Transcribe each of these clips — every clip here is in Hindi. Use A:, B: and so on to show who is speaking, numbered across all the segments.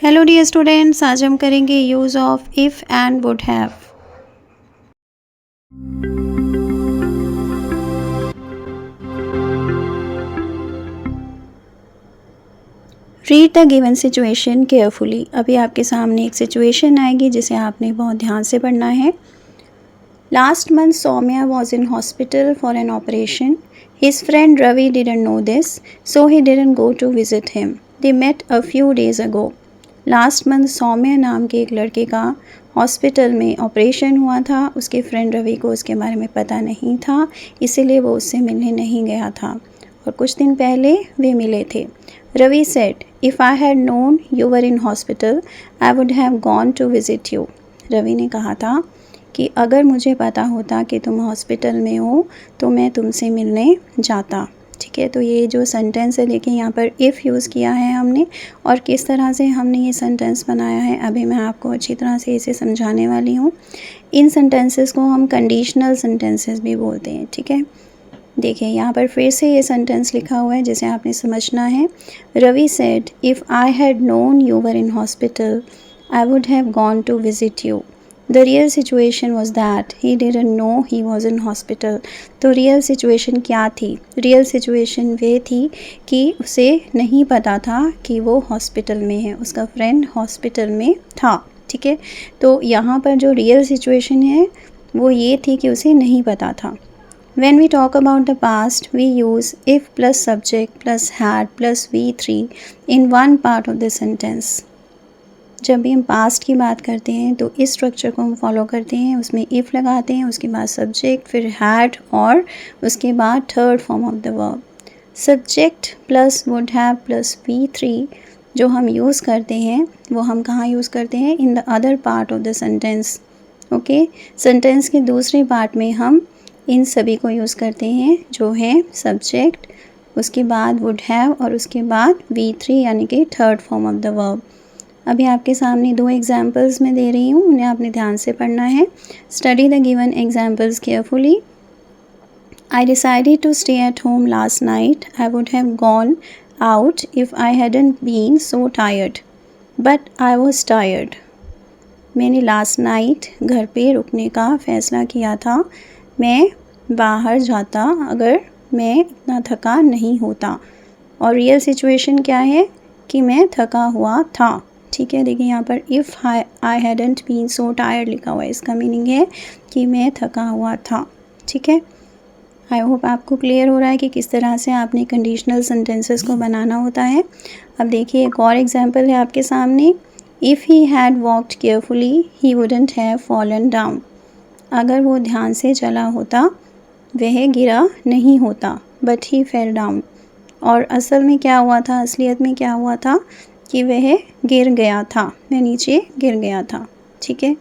A: हेलो डियर स्टूडेंट्स, आज हम करेंगे use of if and would have. Read the given situation carefully. अभी आपके सामने एक सिचुएशन आएगी जिसे आपने बहुत ध्यान से पढ़ना है। Last month Saumya was in hospital for an operation. His friend Ravi didn't know this, so he didn't go to visit him. They met a few days ago. Last month Saumya नाम के एक लड़के का हॉस्पिटल में ऑपरेशन हुआ था. उसके फ्रेंड रवि को उसके बारे में पता नहीं था, इसीलिए वो उससे मिलने नहीं गया था और कुछ दिन पहले वे मिले थे. Ravi said, if I had known you were in hospital I would have gone to visit you. Ravi ने कहा था कि अगर मुझे पता होता कि तुम हॉस्पिटल में हो तो मैं तुमसे मिलने जाता. ठीक है, तो ये जो सेंटेंस है देखिए यहाँ पर इफ़ यूज़ किया है हमने और किस तरह से हमने ये सेंटेंस बनाया है अभी मैं आपको अच्छी तरह से इसे समझाने वाली हूँ. इन सेंटेंसेस को हम कंडीशनल सेंटेंसेस भी बोलते हैं. ठीक है, देखिए यहाँ पर फिर से ये सेंटेंस लिखा हुआ है जिसे आपने समझना है. Ravi said, if I had known you were in hospital I would have gone to visit you. The real situation was that he didn't know he was in hospital. तो real situation क्या थी? real situation वे थी कि उसे नहीं पता था कि वो हॉस्पिटल में है, उसका फ्रेंड हॉस्पिटल में था. ठीक है, तो यहाँ पर जो real situation है वो ये थी कि उसे नहीं पता था. When we talk about the past, we use if plus subject plus had plus V3 in one part of the sentence. जब भी हम पास्ट की बात करते हैं तो इस स्ट्रक्चर को हम फॉलो करते हैं. उसमें इफ़ लगाते हैं, उसके बाद सब्जेक्ट, फिर हैड और उसके बाद third form of the verb. Subject plus would have plus V3 जो हम यूज़ करते हैं वो हम कहाँ यूज़ करते हैं? In the other part of the sentence. Okay, sentence के दूसरे पार्ट में हम इन सभी को यूज़ करते हैं जो है सब्जेक्ट, उसके बाद वुड हैव और उसके बाद V3 यानी कि third form of the verb. अभी आपके सामने दो एग्जाम्पल्स मैं दे रही हूँ, उन्हें आपने ध्यान से पढ़ना है. Study the given examples carefully. I decided to stay at home last night. I would have gone out if I hadn't been so tired, but I was tired. मैंने लास्ट नाइट घर पे रुकने का फ़ैसला किया था. मैं बाहर जाता अगर मैं इतना थका नहीं होता. और रियल सिचुएशन क्या है कि मैं थका हुआ था. ठीक है, देखिए यहाँ पर if I hadn't been so tired लिखा हुआ है, इसका मीनिंग है कि मैं थका हुआ था. ठीक है, आई होप आपको क्लियर हो रहा है कि किस तरह से आपने कंडीशनल सेंटेंसेस को बनाना होता है. अब देखिए एक और एग्जांपल है आपके सामने. If he had walked carefully he wouldn't have fallen down. अगर वो ध्यान से चला होता वह गिरा नहीं होता, बट ही फेल डाउन. और असल में क्या हुआ था, असलियत में क्या हुआ था कि वह गिर गया था, वह नीचे गिर गया था. ठीक है,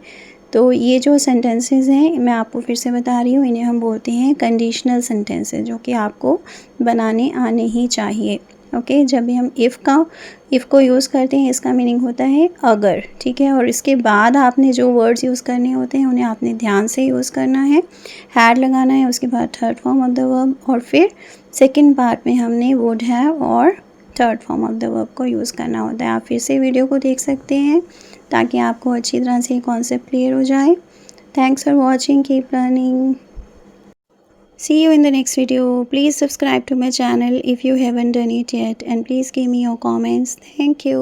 A: तो ये जो सेंटेंसेस हैं मैं आपको फिर से बता रही हूँ, इन्हें हम बोलते हैं कंडीशनल सेंटेंसेस जो कि आपको बनाने आने ही चाहिए. ओके, जब भी हम इफ़ को यूज़ करते हैं इसका मीनिंग होता है अगर. ठीक है, और इसके बाद आपने जो वर्ड्स यूज़ करने होते हैं उन्हें आपने ध्यान से यूज़ करना है. हैड लगाना है, उसके बाद third form of the verb और फिर सेकेंड पार्ट में हमने वुड हैव और third form of the verb को यूज़ करना होता है. आप फिर से वीडियो को देख सकते हैं ताकि आपको अच्छी तरह से कॉन्सेप्ट क्लियर हो जाए. Thanks for watching, keep learning. See you in the next video. Please subscribe to my channel if you haven't done it yet and please give me your comments. Thank you.